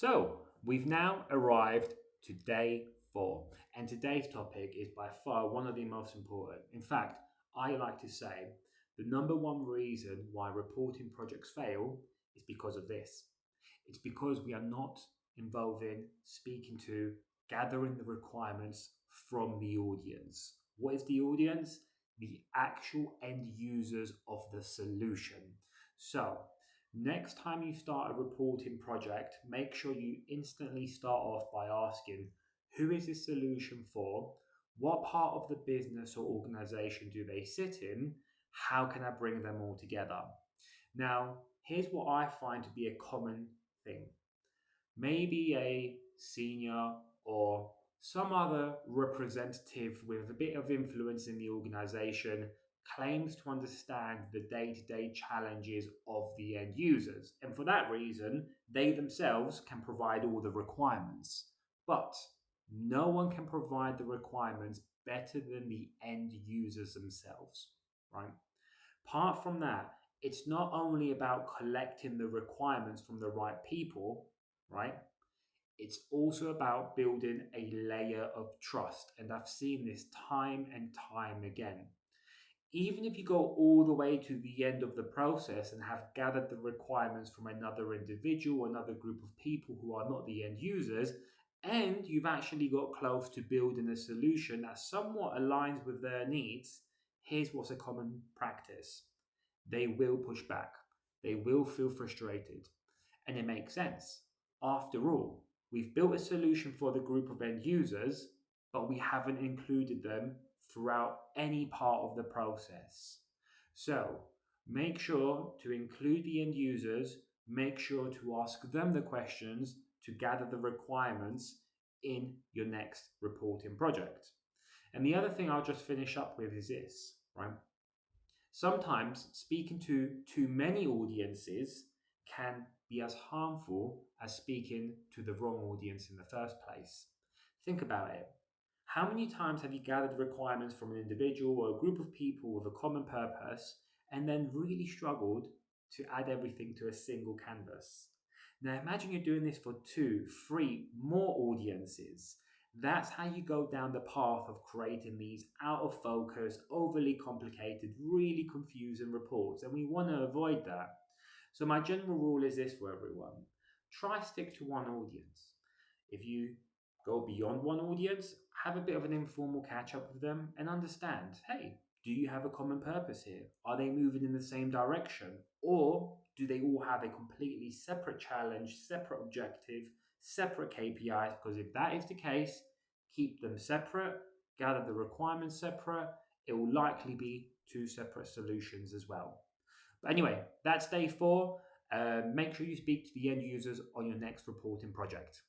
So, we've now arrived to day 4, and today's topic is by far one of the most important. In fact, I like to say the number one reason why reporting projects fail is because of this. It's because we are not involving, speaking to, gathering the requirements from the audience. What is the audience? The actual end users of the solution. So, next time you start a reporting project, make sure you instantly start off by asking, who is this solution for? What part of the business or organization do they sit in? How can I bring them all together? Now, here's what I find to be a common thing. Maybe a senior or some other representative with a bit of influence in the organization claims to understand the day to day challenges of the end users. And for that reason, they themselves can provide all the requirements. But no one can provide the requirements better than the end users themselves, right? Apart from that, it's not only about collecting the requirements from the right people, right? It's also about building a layer of trust. And I've seen this time and time again. Even if you go all the way to the end of the process and have gathered the requirements from another individual, another group of people who are not the end users, and you've actually got close to building a solution that somewhat aligns with their needs, here's what's a common practice. They will push back. They will feel frustrated. And it makes sense. After all, we've built a solution for the group of end users, but we haven't included them throughout any part of the process. So make sure to include the end users, make sure to ask them the questions to gather the requirements in your next reporting project. And the other thing I'll just finish up with is this, right? Sometimes speaking to too many audiences can be as harmful as speaking to the wrong audience in the first place. Think about it. How many times have you gathered requirements from an individual or a group of people with a common purpose and then really struggled to add everything to a single canvas? Now imagine you're doing this for two, three, more audiences. That's how you go down the path of creating these out of focus, overly complicated, really confusing reports. And we want to avoid that. So, my general rule is this for everyone: try stick to one audience. If you go beyond one audience, have a bit of an informal catch up with them and understand, hey, do you have a common purpose here? Are they moving in the same direction? Or do they all have a completely separate challenge, separate objective, separate KPIs? Because if that is the case, keep them separate, gather the requirements separate. It will likely be two separate solutions as well. But anyway, that's day 4. Make sure you speak to the end users on your next reporting project.